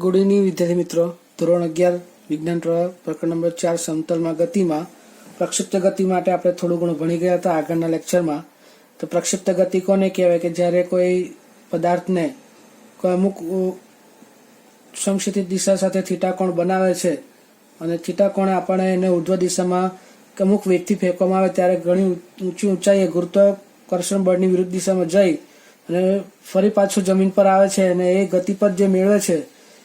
Good evening વિદ્યાર્થી મિત્રો. ધોરણ 11 વિજ્ઞાન પ્રકરણ નંબર 4 સમતલમાં ગતિમાં પ્રક્ષિપ્ત ગતિ માટે આપણે થોડું ઘણું ભણી ગયા હતા આગળના લેક્ચરમાં. તો પ્રક્ષિપ્ત ગતિ કોને કહેવાય કે જ્યારે કોઈ પદાર્થને કોઈ અમુક સમક્ષિતિજ દિશા સાથે થીટા કોણ બનાવે છે અને થીટા કોણ આપણે એને ઉર્ધ્વ દિશામાં અમુક વેગથી ફેંકવામાં આવે ત્યારે ઘણી ઊંચી ઊંચાઈએ ગુરુત્વાકર્ષણ બળની વિરુદ્ધ દિશામાં જઈ અને ફરી પાછું જમીન પર આવે છે અને એ ગતિપથ જે મેળવે છે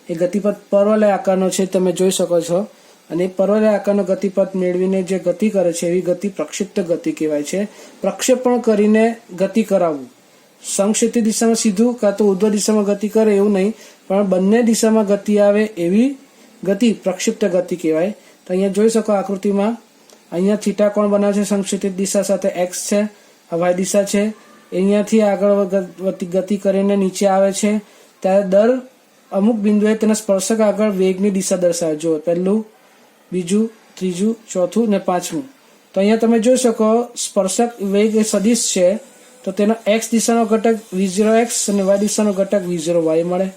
એ ગતિપથ પરવલય આકારનો છે, તમે જોઈ શકો છો. અને એ પરવલય આકારનો ગતિપથ મેળવીને જે ગતિ કરે છે એવી ગતિ પ્રક્ષિપ્ત ગતિ કહેવાય છે. પ્રક્ષેપણ કરીને ગતિ કરાવવું, સમક્ષિતિજ દિશામાં સીધું કાં તો ઉર્ધ્વ દિશામાં ગતિ કરે એવું નહીં, પણ બંને દિશામાં ગતિ આવે એવી ગતિ પ્રક્ષિપ્ત ગતિ કહેવાય. તો અહીંયા જોઈ શકો આકૃતિમાં, અહીંયા થીટા કોણ બનાવે છે સમક્ષિતિજ દિશા સાથે એક્સ છે, આ વાય દિશા છે. અહીંયાથી આગળ ગતિ કરીને નીચે આવે છે ત્યારે દર અમુક બિંદુએ તેના સ્પર્શક આગળ વેગની દિશા દર્શાવે. જો પહેલું, બીજું, ત્રીજું, ચોથું ને પાંચમું. તો અહીંયા તમે જોઈ શકો સ્પર્શક વેગ એ સદિશ છે, તો તેનો એક્સ દિશાનો ઘટક v0x અને વાય દિશાનો ઘટક v0y મળે.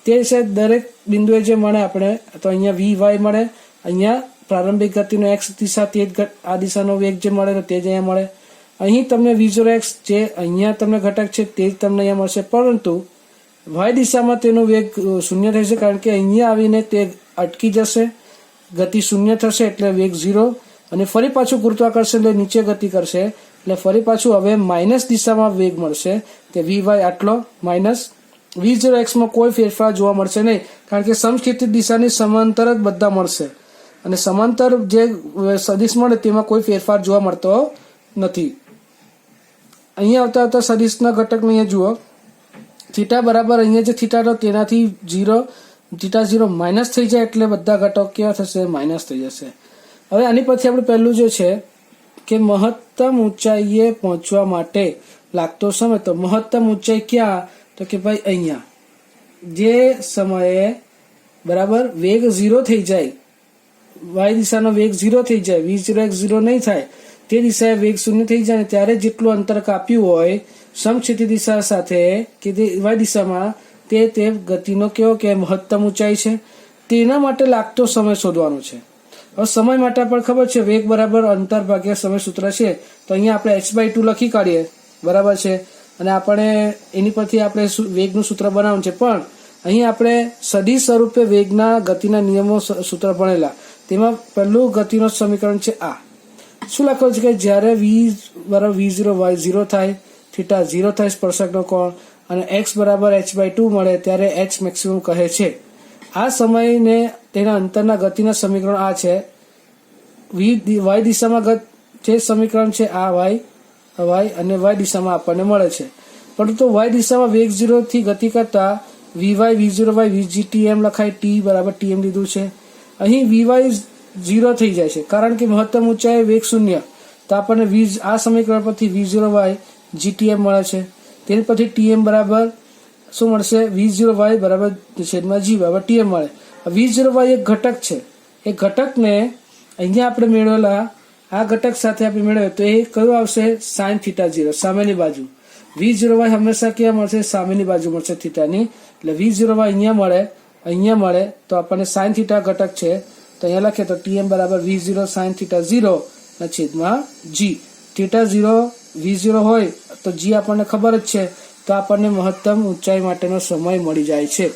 તે છે દરેક બિંદુએ જે મળે આપણે, તો અહીંયા vy મળે, અહીંયા પ્રારંભિક ગતિનો એક્સ દિશા તે જ આ દિશાનો વેગ જે મળે તો તે જ અહીંયા મળે. અહીં તમને v0x જે અહીંયા તમને ઘટક છે તે જ તમને અહીંયા મળશે, પરંતુ વાય દિશામાં તેનો વેગ શૂન્ય થશે કારણ કે અહીંયા આવીને તે અટકી જશે, ગતિ શૂન્ય થશે એટલે વેગ 0 અને ફરી પાછું ગુરુત્વાકર્ષણ લઈ નીચે ગતિ કરશે એટલે ફરી પાછું હવે માઇનસ દિશામાં વેગ મળશે તે vy આટલો માઇનસ v0x માં કોઈ ફેરફાર જોવા મળશે નહીં કારણ કે સમક્ષિતિજ દિશાની સમાંતર જ બધા મળશે અને સમાંતર જે સદિશ મળે તેમાં કોઈ ફેરફાર જોવા મળતો નથી. અહીંયા આવતા સદિશના ઘટકને અહીંયા જુઓ, થીટા બરાબર અહીંયા જે થીટા હતો તેનાથી 0 થીટા 0 માઇનસ થઈ જાય એટલે બધા ઘટક કેવા થશે? માઇનસ થઈ જશે. હવે આની પછી આપણે પહેલું જે છે કે મહત્તમ ઊંચાઈએ પહોંચવા માટે લાગતો સમય. તો મહત્તમ ઊંચાઈ ક્યાં? તો કે ભાઈ અહીંયા જે સમયે બરાબર વેગ 0 થઈ જાય, વાય દિશાનો વેગ 0 થઈ જાય, v0x 0 નહીં થાય, તે દિશાએ વેગ 0 થઈ જાય ત્યારે જેટલું અંતર કાપ્યું હોય સમક્ષિતિજ દિશા સાથે કે તે વાય દિશામાં તે ગતિનો કેવો કે મહત્તમ ઊંચાઈ છે, તેના માટે લાગતો સમય શોધવાનો છે. હવે સમય માટે પણ ખબર છે વેગ બરાબર અંતર ભાગ્યા સમય સૂત્ર છે, તો અહીંયા આપણે h/2 લખી કાઢીએ બરાબર છે અને આપણે એની પરથી આપણે વેગનું સૂત્ર બનાવવાનું છે. પણ અહીં આપણે સદિશ સ્વરૂપે વેગના ગતિના નિયમો સૂત્ર ભણેલા, તેમાં પહેલું ગતિનું સમીકરણ છે આ. શું લખેલું છે કે જ્યારે v બરાબર v0 y 0 થાય, થીટા 0 થાય સ્પર્શકનો કોણ અને x બરાબર h/2 મળે ત્યારે h મેક્સિમમ કહે છે. આ સમયને તેના અંતરના ગતિના સમીકરણ આ છે. y દિશામાં જે સમીકરણ છે આ y અને y દિશામાં આપણને મળે છે, પરંતુ y દિશામાં વેગ 0 થી ગતિ કરતા vy v0y vgtm લખાય, t બરાબર tm લીધું છે. અહીં vy 0 થઈ જાય છે કારણ કે મહત્તમ ઊંચાઈ વેગ 0, તો આપણને આ સમીકરણ પરથી v0y gtm મળે છે. તેની પછી tm બરાબર શું મળશે? v0y બરાબર છેદમાં g બરાબર tm મળે. v0y એક ઘટક છે, એ ઘટકને અહીંયા આપણે મેળવેલા આ ઘટક સાથે આપણે મેળવે તો એ કયું આવશે? sin θ0 સામેની બાજુ. v0y હંમેશા ક્યાં મળશે? સામેની બાજુ મળશે થીટાની, એટલે v0y અહીંયા મળે તો આપણને sin θ ઘટક છે તો અહીંયા લખીએ તો tm બરાબર v0 sin θ0 ના છેદમાં g. θ0 v0 હોય તો g આપણને ખબર જ છે, તો આપણને મહત્તમ ઊંચાઈ માટેનો સમય મળી જાય છે.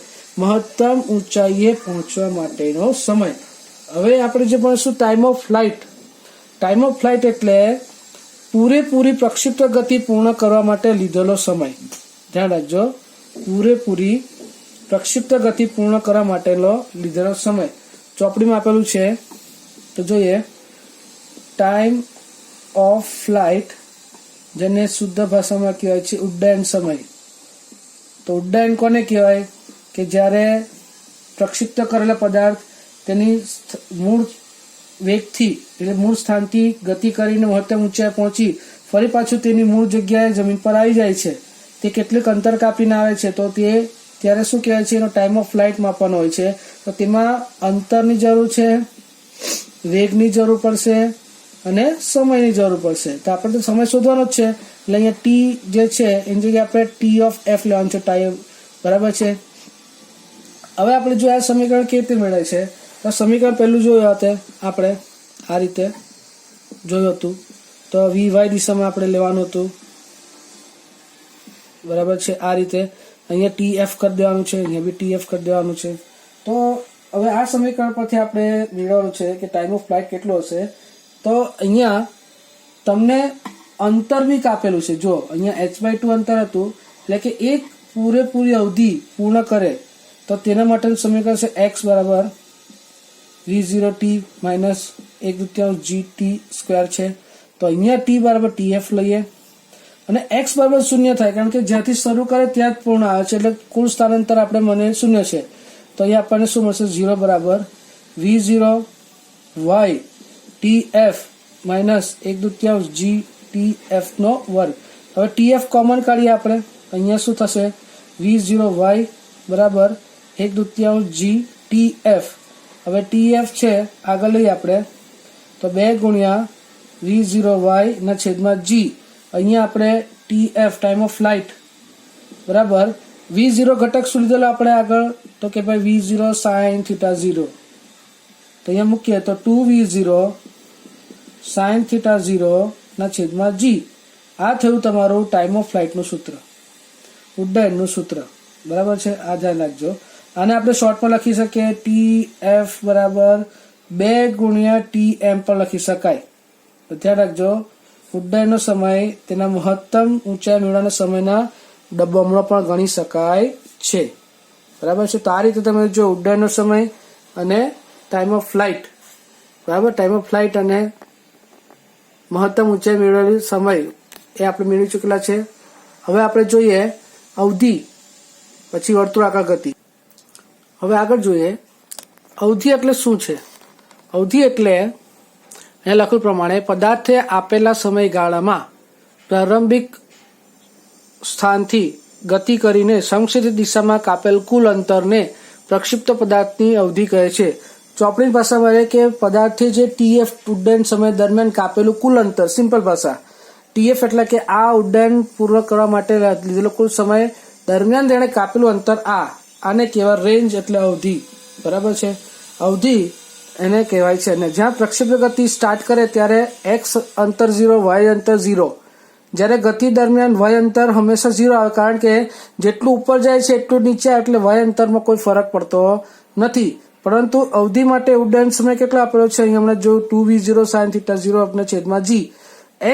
મહત્તમ ઊંચાઈએ પહોંચવા માટેનો સમય. હવે આપણે જે ભણીશું time of flight. Time of flight એટલે પૂરેપૂરી પ્રક્ષિપ્ત ગતિ પૂર્ણ કરવા માટે લીધેલો સમય. ધ્યાન રાખજો, પૂરેપૂરી પ્રક્ષિપ્ત ગતિ પૂર્ણ કરવા માટેનો લીધેલો સમય. ચોપડીમાં આપેલું છે તો જોઈએ. ટાઈમ ઓફ ફ્લાઇટ જેને શુદ્ધ ભાષામાં કહેવાય છે ઉડ્ડયન સમય. તો ઉડ્ડયન કોને કહેવાય? કે જ્યારે પ્રક્ષિપ્ત કરેલા પદાર્થ તેની મૂળ વેગથી એટલે મૂળ સ્થાનથી ગતિ કરીને મહત્તમ ઊંચાઈ પહોંચી ફરી પાછું તેની મૂળ જગ્યાએ જમીન પર આવી જાય છે, તે કેટલીક અંતર કાપીને આવે છે, તો તે ત્યારે શું કહેવાય છે? એનો ટાઈમ ઓફ ફ્લાઇટ માપવાનો હોય છે. તો તેમાં અંતરની જરૂર છે, વેગની જરૂર પડશે અને સમયની જરૂર પડશે. તો આપણે તો સમય શોધવાનો જ છે એટલે અહીંયા t જે છે એની જગ્યાએ આપણે t of f લેવાનું છે, ટાઈમ બરાબર છે. હવે આપણે જો આ સમીકરણ કેવી રીતે મેળવે છે, તો સમીકરણ પહેલું જોયું હતું આપણે આ રીતે જોયું હતું, તો વી દિશામાં આપણે લેવાનું હતું, બરાબર છે. આ રીતે અહીંયા ટી એફ કરી દેવાનું છે, અહીંયા બી ટી એફ કરી દેવાનું છે. તો હવે આ સમીકરણ પરથી આપણે મેળવવાનું છે કે ટાઈમ ઓફ ફ્લાઇટ કેટલો હશે. તો અહીંયા તમને અંતર બી કાપેલું છે. જો અહીંયા h/2 અંતર હતું, એટલે કે એક પૂરેપૂરી અવધિ પૂર્ણ કરે તો તેના માટેનું સમીકરણ છે x બરાબર v0t માઇનસ 1/2gt² છે. તો અહીંયા t બરાબર tf લઈએ અને x બરાબર 0 થાય, કારણ કે જ્યાંથી શરૂ કરે ત્યાં જ પૂર્ણ આવે છે, એટલે કુલ સ્થાનાંતર આપણે મને 0 છે. તો અહીંયા આપણને શું મળશે, 0 બરાબર v0y tf માઇનસ 1/2gtf નો વર્ગ. હવે tf કોમન કાઢીએ આપણે, અહીંયા શું થશે, v0y બરાબર 1/2gtf. હવે tf છે આગળ લઈએ આપણે, તો 2 ગુણ્યા v0y ના છેદમાં g. અહીંયા આપણે tf ટાઈમ ઓફ ફ્લાઇટ બરાબર v0 ઘટક શું લીધેલો આપણે આગળ, તો કે ભાઈ v0 sin θ 0. તો અહીંયા મૂકીએ તો 2v0 sin θ 0 ના છેદમાં g. આ થયું તમારું ટાઈમ ઓફ ફ્લાઇટનું સૂત્ર, ઉડ્ડયનનું સૂત્ર, બરાબર છે. આ ધ્યાન રાખજો. આને આપણે શોર્ટમાં લખી શકીએ, tf બરાબર 2 ગુણ્યા tm પણ લખી શકાય. તો ધ્યાન રાખજો, ઉડ્ડયનનો સમય તેના મહત્તમ ઊંચાઈ મેળવવાના સમયના ડબ્બામાં પણ ગણી શકાય છે, બરાબર છે. તો આ રીતે તમે જો ઉડ્ડયનનો સમય અને ટાઈમ ઓફ ફ્લાઇટ, બરાબર, ટાઈમ ઓફ ફ્લાઇટ અને મહત્તમ ઊંચાઈ મેળવેલી સમય એ આપણે મેળવી ચૂકેલા છે. હવે આપણે જોઈએ અવધિ, પછી વર્તુળાકાર ગતિ. હવે આગળ જોઈએ અવધિ એટલે શું છે. અવધિ એટલે અહીંયા લખ્યું પ્રમાણે પદાર્થે આપેલા સમયગાળામાં પ્રારંભિક સ્થાનથી ગતિ કરીને સંક્ષિપ્ત દિશામાં કાપેલ કુલ અંતરને પ્રક્ષિપ્ત પદાર્થની અવધિ કહે છે. ચોપડી ભાષામાં એ કે પદાર્થે જે tf ઉડ્ડયન સમય દરમિયાન કાપેલું કુલ અંતર, સિમ્પલ ભાષા, tf એટલે કે આ ઉડ્ડયન પૂર્ણ કરવા માટે લીધેલો કુલ સમય દરમિયાન તેણે કાપેલું અંતર, આને કહેવાય રેન્જ એટલે અવધિ, બરાબર છે. અવધિ એને કહેવાય છે. અને જ્યાં પ્રક્ષેપ્ય ગતિ સ્ટાર્ટ કરે ત્યારે x અંતર 0, y અંતર 0. જ્યારે ગતિ દરમિયાન y અંતર હંમેશા 0 આવે, કારણ કે જેટલું ઉપર જાય છે એટલું નીચે આવે, એટલે y અંતરમાં કોઈ ફરક પડતો નથી. પરંતુ અવધિ માટે ઉડ્ડયન સમય કેટલો આપેલો છે, અહીંયા હમણાં જો 2v0 sin θ 0 આપણે છેદમાં g.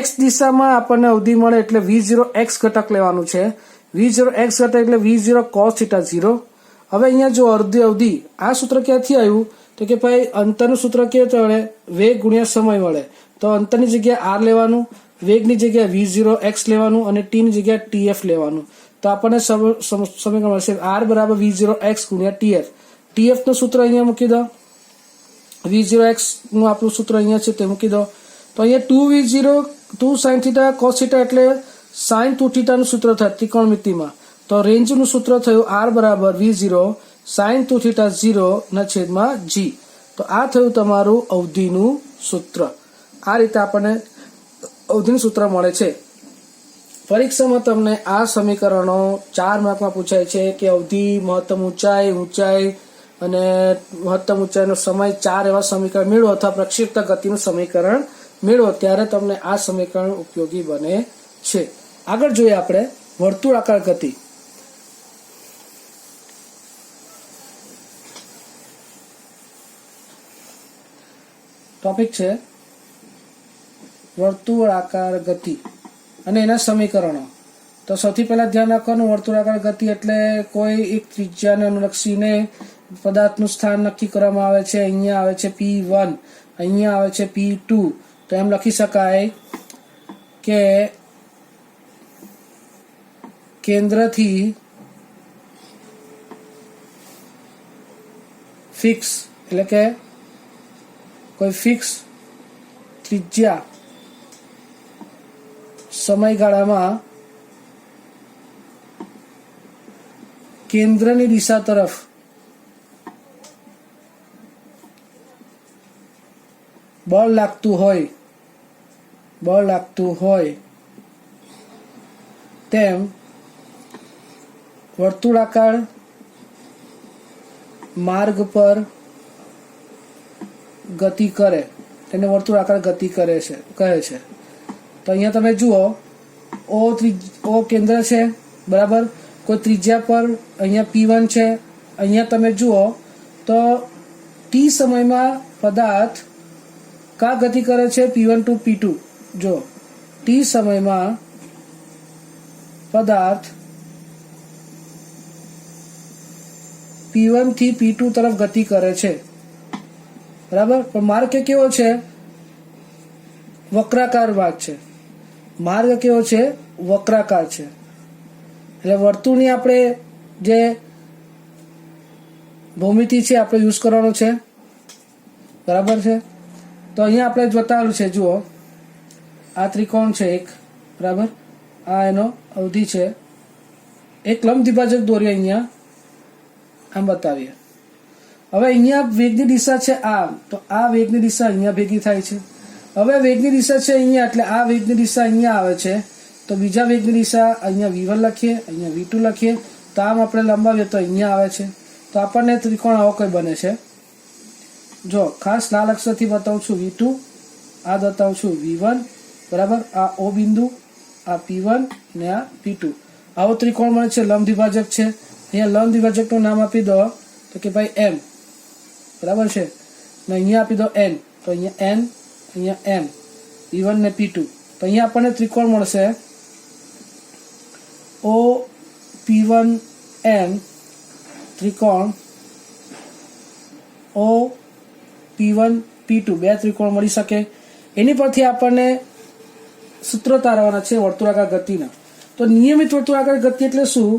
x દિશામાં આપણને અવધિ મળે એટલે v0 x ઘટક લેવાનું છે. v0 x ઘટક એટલે v0 cos θ 0. હવે અહીંયા જો અવધિ, આ સૂત્ર ક્યાંથી આવ્યું, તો કે ભાઈ અંતરનું સૂત્ર કેવું મળે, વેગ ગુણ્યા સમય મળે. તો અંતરની જગ્યાએ r લેવાનું, વેગની જગ્યાએ v0 x લેવાનું અને t ની જગ્યાએ tf લેવાનું. તો આપણને સમીકરણ મળશે r બરાબર v0 x ગુણ્યા tf. tf નું સૂત્ર અહીંયા મૂકી દો, v0 x નું આપણું સૂત્ર અહીંયા છે તે મૂકી દો. તો અહીંયા 2v0 2 sin θ cos θ એટલે sin 2θ નું સૂત્ર થાય ત્રિકોણમિતિમાં. તો રેન્જનું સૂત્ર થયું r બરાબર v0 sin 2θ 0 ના છેદમાં g. તો આ થયું તમારું અવધિનું સૂત્ર. આ રીતે આપણને અવધિનું સૂત્ર મળે છે. પરીક્ષામાં તમને આ સમીકરણો 4 માર્કમાં પૂછાય છે કે અવધિ, મહત્તમ ઊંચાઈ અને મહત્તમ ઊંચાઈનો સમય, 4 એવા સમીકરણ મેળવો અથવા પ્રક્ષિપ્ત ગતિનું સમીકરણ મેળવો ત્યારે તમને આ સમીકરણ ઉપયોગી બને છે. આગળ જોઈએ આપણે વર્તુળાકાર ગતિ. ટોપિક છે વર્તુળાકાર ગતિ અને એના સમીકરણો. તો સૌથી પહેલા ધ્યાન રાખવાનું, વર્તુળાકાર ગતિ એટલે કોઈ એક ત્રિજ્યાને અનુલક્ષીને પદાર્થનું સ્થાન નક્કી કરવામાં આવે છે. અહીંયા આવે છે p1, અહીંયા આવે છે p2. તો એમ લખી શકાય કે કેન્દ્રથી ફિક્સ એટલે કે કોઈ ફિક્સ ત્રિજ્યા સમયગાળામાં કેન્દ્રની દિશા તરફ બળ લાગતું હોય તેમ વર્તુળાકાર માર્ગ પર ગતિ કરે તેને વર્તુળાકાર ગતિ કરે છે કહે છે. તો અહીંયા તમે જુઓ ઓ કેન્દ્ર છે બરાબર, કોઈ ત્રિજ્યા પર અહીંયા P1 છે. અહીંયા તમે જુઓ તો ટી સમયમાં પદાર્થ કા ગતિ કરે છે P1 ટુ P2. જો ટી સમયમાં પદાર્થ P1 થી P2 તરફ ગતિ કરે છે બરાબર. પણ માર્ગ કેવો છે? વક્રાકાર માર્ગ છે. માર્ગ કેવો છે? વક્રાકાર છે. એટલે વર્તુળની આપણે જે ભૂમિતિ છે આપણે યુઝ કરવાનો છે બરાબર છે. તો અહીંયા આપણે બતાવેલું છે, જુઓ આ ત્રિકોણ છે એક બરાબર, આ એનો અવધિ છે. એક લંબ દ્વિભાજક દોરીએ અહીંયા, આમ બતાવીએ. હવે અહીંયા વેગની દિશા છે આમ, તો આ વેગની દિશા અહીંયા ભેગી થાય છે. હવે વેગની દિશા છે અહીંયા, એટલે આ વેગની દિશા અહીંયા આવે છે. તો બીજા વેગની દિશા અહીંયા V1 લખીએ, અહીંયા V2 લખીએ. તો આમ આપણે લંબાવીએ તો અહીંયા આવે છે. તો આપણને ત્રિકોણ આવો કોઈ બને છે. જો ખાસ લાલ અક્ષરથી બતાવું છું V2, આ બતાવું છું V1 બરાબર. આ O બિંદુ, આ P1 ને આ P2. આવો ત્રિકોણ મળે છે, લંબ દ્વિભાજક છે. અહીંયા લંબ દ્વિભાજકનું નામ આપી દો તો કે ભાઈ M બરાબર છે, ને અહીંયા આપી દો N. તો અહીંયા N, અહીંયા M, P1 ને P2. તો અહીંયા આપણને ત્રિકોણ મળશે O P1 M, ત્રિકોણ O P1 P2, બે ત્રિકોણ મળી શકે. એની પરથી આપણને સૂત્ર તારવાના છે વર્તુળાકાર ગતિના. તો નિયમિત વર્તુળાકાર ગતિ એટલે શું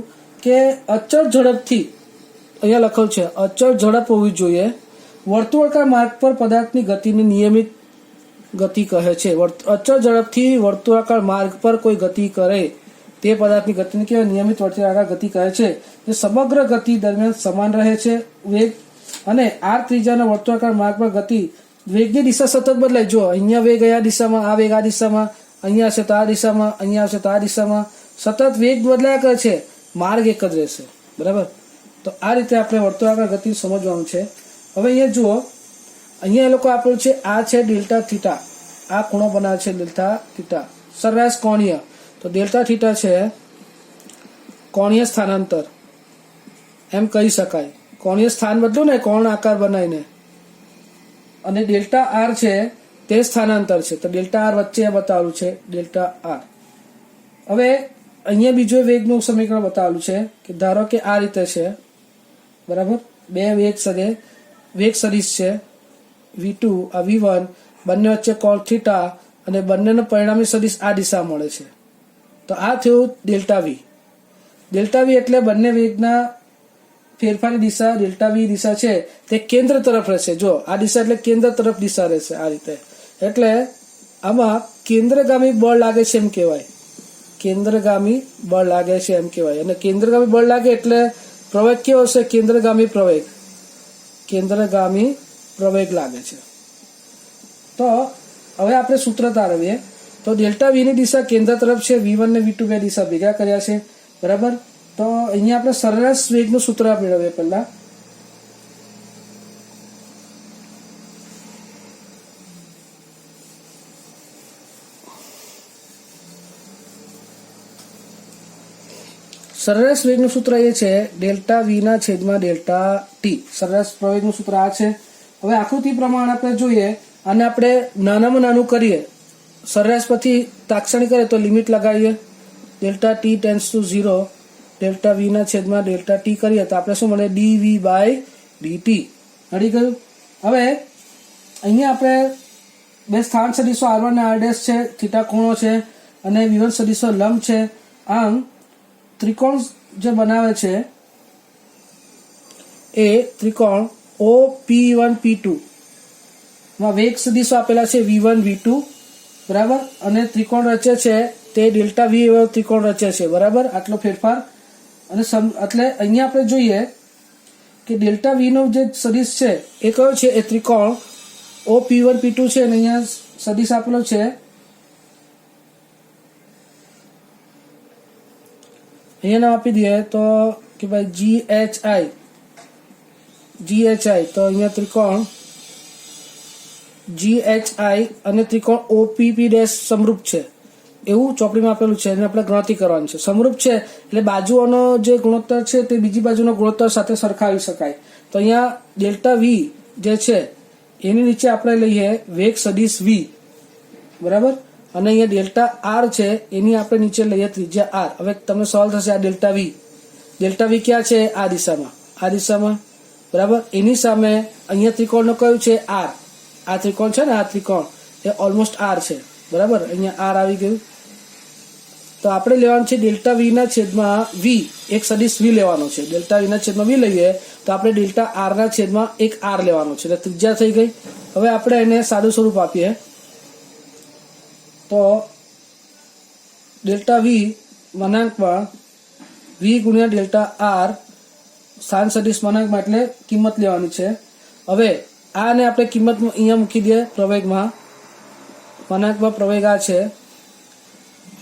કે અચળ ઝડપથી, અહીંયા લખેલું છે અચળ ઝડપ હોવી જોઈએ. વર્તુળાકાર માર્ગ પર પદાર્થની ગતિની નિયમિત ગતિ કહે છે. અચળ ઝડપથી વર્તુળાકાર માર્ગ પર કોઈ ગતિ કરે તે પદાર્થની ગતિને કહેવાય નિયમિત વર્તુળાકાર ગતિ કહે છે. જે સમગ્ર ગતિ દરમિયાન સમાન રહે છે વેગ, અને r ત્રિજ્યાના વર્તુળાકાર માર્ગ પર ગતિ વેગની દિશા સતત બદલાય. જો અહીંયા વેગ આ દિશામાં, આ વેગ આ દિશામાં, અહીંયા હશે તો આ દિશામાં, અહીંયા આવશે તો આ દિશામાં, સતત વેગ બદલાયા કરે છે, માર્ગ એક જ રહેશે બરાબર. તો આ રીતે આપણે વર્તુળાકાર ગતિ સમજવાનું છે. હવે અહીંયા જુઓ, અહીંયા એ લોકો આપેલું છે આ છે ડેલ્ટા થીટા, આ ખૂણો બનાવે છે ડેલ્ટા થીટા, સરેરાશ કોણીય. તો ડેલ્ટા થીટા છે કોણીય સ્થાનાંતર એમ કહી શકાય. કોણીય સ્થાન બદલું ને કોણ આકાર બનાવીને, અને ડેલ્ટા આર છે તે સ્થાનાંતર છે. તો ડેલ્ટા આર વચ્ચે બતાવેલું છે ડેલ્ટા આર. હવે અહીંયા બીજો વેગનું સમીકરણ બતાવેલું છે કે ધારો કે આ રીતે છે બરાબર, બે વેગ સદિશ છે V2 આ V1, બંને વચ્ચે કોણ થીટા, અને બંનેનો પરિણામી સદિશ આ દિશા મળે છે. તો આ થયું ડેલ્ટા V. ડેલ્ટા V એટલે બંને વેગના ફેરફારની દિશા ડેલ્ટા V દિશા છે તે કેન્દ્ર તરફ રહેશે. જો આ દિશા એટલે કેન્દ્ર તરફ દિશા રહેશે આ રીતે. એટલે આમાં કેન્દ્રગામી બળ લાગે છે એમ કહેવાય, કેન્દ્રગામી બળ લાગે છે એમ કહેવાય. અને કેન્દ્રગામી બળ લાગે એટલે પ્રવેગ કેવો હશે? કેન્દ્રગામી પ્રવેગ, કેન્દ્રગામી પ્રવેગ લાગે છે. તો હવે આપણે સૂત્ર તારવીએ. તો ડેલ્ટા V ની દિશા કેન્દ્ર તરફ છે, V1 ને V2 બે દિશા ભેગા કર્યા છે બરાબર. તો અહીંયા આપણે સરેરાશ વેગનું સૂત્ર મેળવીએ પહેલા. સરેરાશ વેગનું સૂત્ર એ છે ડેલ્ટા V ના છેદમાં ડેલ્ટા T. સરેરાશ પ્રવેગનું સૂત્ર આ છે. હવે આકૃતિ પ્રમાણે આપણે જોઈએ, અને આપણે નાનામાં નાનું કરીએ, સરેરાશ પછી તાક્ષણિક કરીએ તો લિમિટ લગાવીએ, delta T tends to 0, delta V ના છેદમાં ડેલ્ટા T કરીએ તો આપણે શું મળે? dV by dt. નડી ગયું. હવે અહીંયા આપણે બે સ્થાન સદિશો R1 અને R' છે, થીટા ખૂણો છે, અને V1 સદિશો લંબ છે. આમ ત્રિકોણ જે બનાવે છે એ ત્રિકોણ OP1 P2 માં વેગ સદિશો આપેલા છે V1 V2 બરાબર, અને ત્રિકોણ રચે છે તે ડેલ્ટા V એવો ત્રિકોણ રચે છે બરાબર. આટલો ફેરફાર. અને એટલે અહીંયા આપણે જોઈએ કે ડેલ્ટા V નો જે સદિશ છે એ કયો છે? એ ત્રિકોણ OP1 P2 છે, અને અહીંયા સદિશ આપેલો છે અહીંયા નામ આપી દઈએ તો કે ભાઈ GHI GHI, તો અહીંયા ત્રિકોણ GHI અને ત્રિકોણ OPP' સમરૂપ છે એવું ચોપડીમાં આપેલું છે અને આપણે ગણતરી કરવાની છે. સમરૂપ છે એટલે બાજુઓનો જે ગુણોત્તર છે તે બીજી બાજુનો ગુણોત્તર સાથે સરખાવી શકાય. તો અહીંયા ડેલ્ટા V જે છે એની નીચે આપણે લઈએ વેગ સદિશ V, બરાબર, અને અહીંયા ડેલ્ટા R છે એની આપણે નીચે લઈએ ત્રિજ્યા R. હવે તમને સવાલ થશે આ ડેલ્ટા V ક્યાં છે? આ દિશામાં, બરાબર. એની સામે અહીંયા ત્રિકોણનો કયું છે? R. આ ત્રિકોણ છે ને, આ ત્રિકોણ એ ઓલમોસ્ટ R છે, બરાબર. અહીંયા R આવી ગયું. તો આપણે લેવાનું છે ડેલ્ટા V ના છેદમાં V, એક સદિશ V લેવાનો છે. ડેલ્ટા V ના છેદમાં V લઈએ તો આપણે ડેલ્ટા R ના છેદમાં એક R લેવાનો છે, એટલે ત્રિજ્યા થઈ ગઈ. હવે આપણે એને સાદું સ્વરૂપ આપીએ તો ડેલ્ટા V મનાંકમાં V ગુણ્યા ડેલ્ટા R સ્થાન સદિશ મનાંકમાં, એટલે કિંમત લેવાની છે. હવે આને આપણે કિંમત અહીંયા મૂકી દઈએ પ્રવેગમાં. મનાંકમાં પ્રવેગ આ છે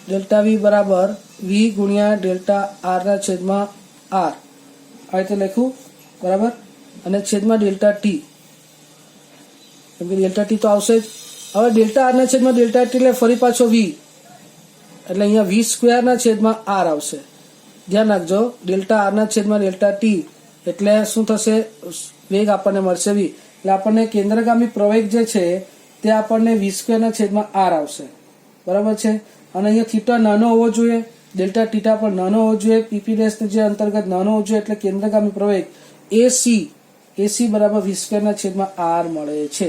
ડેલ્ટા V બરાબર V ગુણ્યા ડેલ્ટા R ના છેદમાં R, આ રીતે લખ્યું, બરાબર. અને છેદમાં ડેલ્ટા T, કેમ કે ડેલ્ટા T તો આવશે જ. હવે ડેલ્ટા R ના છેદમાં ડેલ્ટા T એટલે ફરી પાછો V, એટલે અહીંયા V² ના છેદમાં R આવશે. ધ્યાન રાખજો, ડેલ્ટા R ના છેદમાં ડેલ્ટા T એટલે શું થશે? વેગ આપણને મળશે V, એટલે આપણને કેન્દ્રગામી પ્રવેગ જે છે તે આપણને V² ના છેદમાં R આવશે, બરાબર છે. અને અહીંયા થીટા નાનો હોવો જોઈએ, ડેલ્ટા થીટા પણ નાનો હોવો જોઈએ, PP' જે અંતર્ગત નાનો હોવો જોઈએ, એટલે કેન્દ્રગામી પ્રવેગ AC બરાબર V² ના છેદમાં R મળે છે.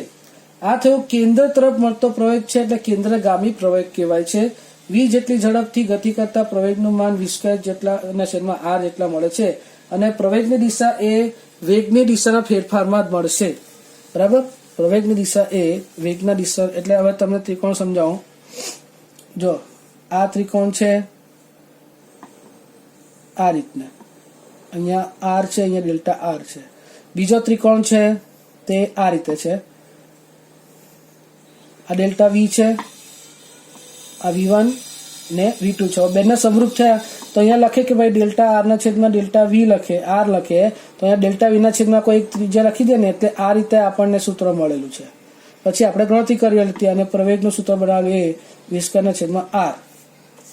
આ થયો કેન્દ્ર તરફ મળતો પ્રવેગ છે, એટલે કેન્દ્રગામી પ્રવેગ કહેવાય છે. V જેટલી ઝડપથી ગતિ કરતા પ્રવેગનું માન V² જેટલા ના છેદમાં R જેટલા મળે છે, અને પ્રવેગની દિશા એ વેગની દિશાના ફેરફારમાં જ મળશે, બરાબર. પ્રવેગની દિશા એ વેગના દિશા, એટલે હવે તમને ત્રિકોણ સમજાવું. જો આ ત્રિકોણ છે આ રીતના, અહીંયા R છે, અહીંયા ડેલ્ટા R છે. બીજો ત્રિકોણ છે તે આ રીતે છે, આ ડેલ્ટા V છે, આ V1 ને V2 છે. બેના સમરૂપ થયા તો અહીંયા લખે કે ભાઈ ડેલ્ટા R ના છેદમાં ડેલ્ટા V લખે, R લખે, તો અહીંયા ડેલ્ટા V ના છેદમાં કોઈ ત્રિજ્યા લખી દે ને, એટલે આ રીતે આપણને સૂત્ર મળેલું છે. પછી આપણે ગણતરી કરી હતી અને પ્રવેગનું સૂત્ર બનાવ્યું એ V² ના છેદમાં R.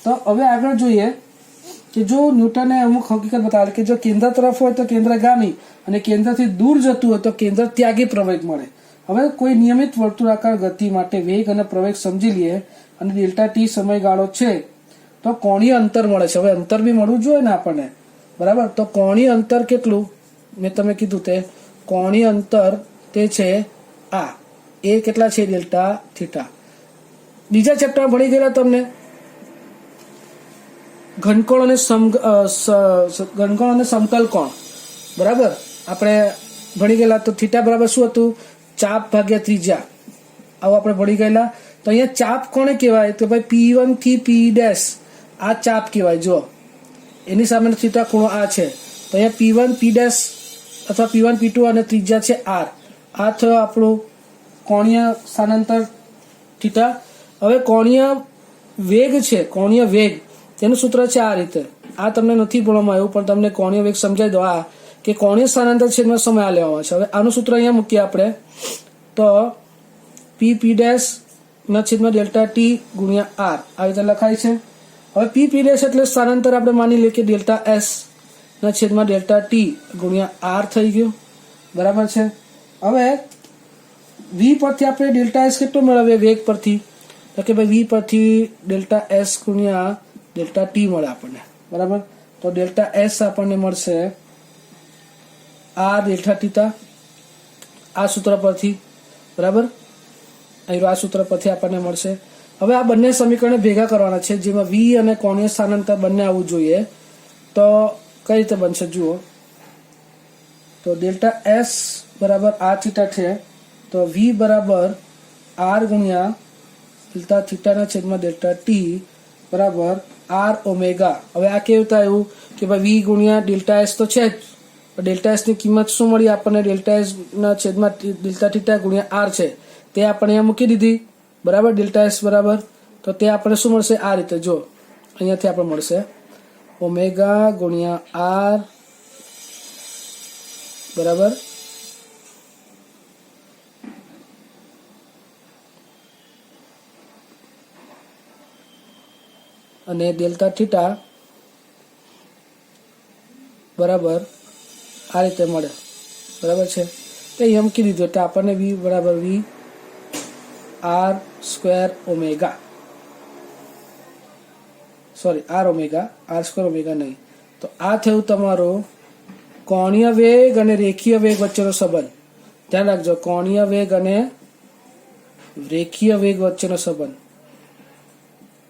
તો હવે આગળ જોઈએ કે જો ન્યૂટને અમુક હકીકત બતાવે કે જો કેન્દ્ર તરફ હોય તો કેન્દ્રગામી અને કેન્દ્રથી દૂર જતું હોય તો કેન્દ્ર ત્યાગી પ્રવેગ મળે. હવે કોઈ નિયમિત વર્તુળાકાર ગતિ માટે વેગ અને પ્રવેગ સમજી લઈએ અને ડેલ્ટા T સમયગાળો છે તો કોણીય અંતર મળે છે. હવે અંતર બી મળવું જોઈએ ને આપણને, બરાબર. તો કોણીય અંતર કેટલું? મેં તમે કીધું તે કોણીય અંતર તે છે આ, એ કેટલા છે? Delta theta. બીજા ચેપ્ટરમાં ભણી ગયેલા તમને ઘનકોણ અને સમતલ કોણ, બરાબર. આપણે ભણી ગયેલા. તો થીટા બરાબર શું હતું? ચાપ ભાગ્યા ત્રિજ્યા, આવું આપણે ભણી ગયેલા. તો અહીંયા ચાપ કોને કહેવાય? તો ભાઈ P1 થી P' આ ચાપ કહેવાય. જો એની સામે થીટા ખૂણો આ છે, તો અહીંયા P1 P' અથવા P1 P2 અને ત્રિજ્યા છે R. આ થયો આપણું કોણીય સ્થાનાંતર થીટા. હવે કોણીય વેગ છે, કોણીય વેગ તેનું સૂત્ર છે આ રીતે. આ તમને નથી ભણવામાં આવ્યું પણ તમને કોણીય વેગ સમજાવી દો. આ કે કોણીય સ્થાનાંતર છેદમાં સમય લેવામાં છે. હવે આનું સૂત્ર અહીંયા મૂકીએ આપણે, તો PP' ના છેદમાં ડેલ્ટા T ગુણ્યા R આ રીતે લખાય છે. હવે PP' એટલે સ્થાનાંતર આપણે માની લઈએ કે ડેલ્ટા S ના છેદમાં ડેલ્ટા T ગુણ્યા R થઈ ગયું, બરાબર છે. હવે V પરથી આપણે ડેલ્ટા S કેટલો મેળવીએ? વેગ પરથી, તો કે ભાઈ V પરથી ડેલ્ટા S ગુણ્યા ડેલ્ટા T મળે આપણને, બરાબર. તો ડેલ્ટા S આપણને મળશે R ડેલ્ટા થીટા, આ સૂત્ર પરથી, બરાબર. અહીં આ સૂત્ર પરથી આપણને મળશે. હવે આ બંને સમીકરણને ભેગા કરવાના છે, જેમાં V અને કોણીય સ્થાનાંતર બંને આવવું જોઈએ. તો કઈ રીતે બનશે જુઓ. તો ડેલ્ટા S બરાબર R થીટા છે, તો V બરાબર R ગુણ્યા ડેલ્ટા થીટાના છેદમાં ડેલ્ટા T બરાબર R ઓમેગા. હવે આ કેવું થાય એવું કે ભાઈ V ગુણ્યા ડેલ્ટા S તો છે જ, ડેલ્ટા S ની કિંમત શું મળી આપણને? ડેલ્ટા S ના છેદમાં ડેલ્ટા થીટા ગુણ્યા R છે, તે આપણે અહીંયા મૂકી દીધી, બરાબર. ડેલ્ટા S બરાબર, તો તે આપણે શું મળશે? આ રીતે જો અહીંયાથી આપણે મળશે ઓમેગા ગુણ્યા R બરાબર અને ડેલ્ટા થીટા બરાબર આ રીતે મળે, બરાબર છે. તો એ મૂકી દીધું એટલે આપણને v બરાબર v r square omega, sorry r omega, r square omega નહીં. તો આ થયું તમારો કોણીય વેગ અને રેખીય વેગ વચ્ચેનો સંબંધ. ધ્યાન રાખજો, કોણીય વેગ અને રેખીય વેગ વચ્ચેનો સંબંધ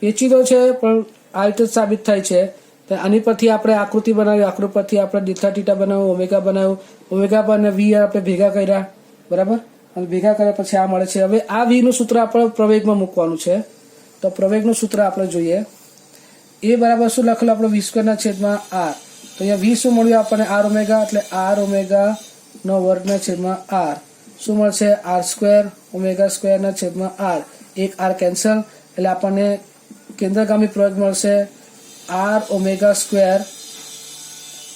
પેચીદો છે પણ આ રીતે સાબિત થાય છે. આની પરથી આપણે આકૃતિ બનાવી, આકૃતિ પરથી આપણે ડેલ્ટા થીટા બનાવ્યું, ઓમેગા બનાવ્યું, ઓમેગા અને વી આપણે ભેગા કર્યા, બરાબર, અને ભેગા કર્યા પછી આ મળે છે. હવે આ વી નું સૂત્ર આપણે પ્રવેગમાં મૂકવાનું છે. તો પ્રવેગનું સૂત્ર આપણે જોઈએ, એ બરાબર શું લખેલું આપણે વી સ્ક્વેરના છેદમાં આર. તો અહીંયા વી શું મળ્યું આપણને આર ઓમેગા, એટલે આર ઓમેગા નો વર્ગના છેદમાં આર શું મળશે આર સ્ક્વેર ઓમેગા સ્ક્વેરના છેદમાં આર. એક આર કેન્સલ એટલે આપણને કેન્દ્રગામી પ્રવેગ મળશે આર ઓમેગા સ્ક્વેર.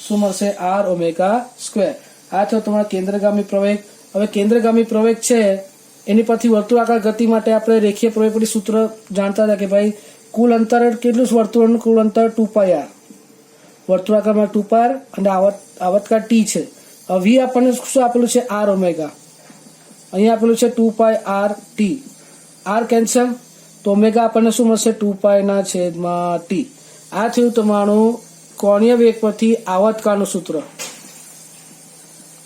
શું મળશે આર ઓમેગા સ્ક્વેર. આ થયો તમારો કેન્દ્રગામી પ્રવેગ. હવે કેન્દ્રગામી પ્રવેગ છે એની પરથી વર્તુળાકાર ગતિ માટે આપણે રેખીય પ્રવેગ પરથી સૂત્ર જાણતા હતા કે ભાઈ કુલ અંતર કેટલું, વર્તુળનું કુલ અંતર 2πr, વર્તુળાકારમાં 2πr અને આવર્તકાળ t છે. હવે વી આપણને શું આપેલું છે આર ઓમેગા, અહીંયા આપેલું છે 2πr t, આર કેન્સલ તો ઓમેગા આપણને શું મળશે 2π ના છેદમાં t. આ થયું તમારું કોણીય વેગ પરથી આવર્તકાળનું સૂત્ર.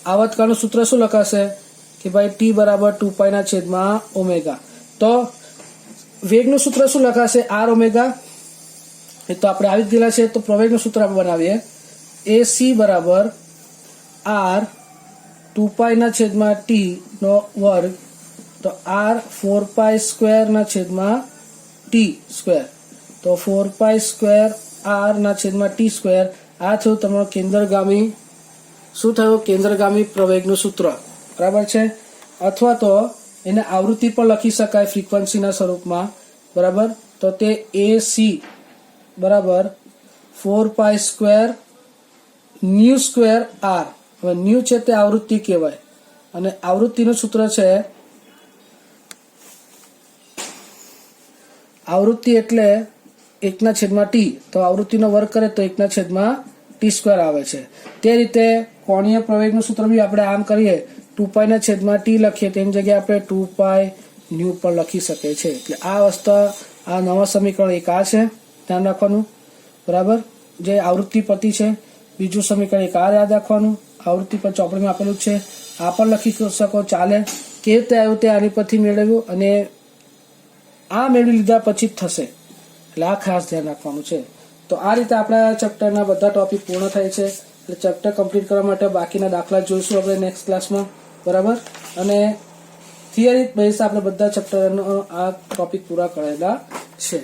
આવર્તકાળનું સૂત્ર શું લખાશે કે ભાઈ t બરાબર 2π ના છેદમાં ઓમેગા. તો વેગનું સૂત્ર શું લખાશે આર ઓમેગા, એ તો આપણે આવી જ ગયેલા છે. તો પ્રવેગનું સૂત્ર આપણે બનાવીએ, ac બરાબર આર 2π ના છેદમાં t નો વર્ગ, તો આર 4π સ્ક્વેર ના છેદમાં t સ્ક્વેર, તો 4π સ્ક્વેર આર ના છેદમાં t સ્ક્વેર. આ થયું તમારું કેન્દ્રગામી, શું થયું કેન્દ્રગામી પ્રવેગનું સૂત્ર, બરાબર છે. અથવા તો એને આવૃત્તિ પણ લખી શકાય ફ્રીક્વન્સીના સ્વરૂપમાં, બરાબર. તો તે AC બરાબર 4π સ્ક્વેર ન્યુ સ્ક્વેર આર. હવે ન્યુ છે તે આવૃત્તિ કહેવાય અને આવૃત્તિનું સૂત્ર છે, આવૃત્તિ એટલે 1/t, તો આવૃત્તિનો વર્ગ કરે તો 1/t² આવે છે. તે રીતે કોણીય પ્રવેગનું સૂત્ર બી આપણે આમ કરીએ 2π ના છેદમાં t લખીએ તેની જગ્યાએ આપણે 2π ન્યુ પણ લખી શકીએ છીએ. એટલે આ વસ્તુ, આ નવા સમીકરણ એક આ છે, ધ્યાન રાખવાનું, બરાબર, જે આવૃત્તિ પરથી છે. બીજું સમીકરણ એક આ યાદ રાખવાનું, આવૃત્તિ પર ચોપડીમાં આપેલું છે, આ પણ લખી શકો ચાલે. કેવી રીતે આવ્યું તે આની પરથી મેળવ્યું અને આ મેળવી લીધા પછી જ થશે, એટલે આ ખાસ ધ્યાન રાખવાનું છે. તો આ રીતે આપણા ચેપ્ટરના બધા ટોપિક પૂર્ણ થાય છે. એટલે ચેપ્ટર કમ્પ્લીટ કરવા માટે બાકીના દાખલા જોઈશું આપણે નેક્સ્ટ ક્લાસમાં, બરાબર. અને થિયરી બેઝ આપણે બધા ચેપ્ટરનો આ ટોપિક પૂરા કરેલા છે.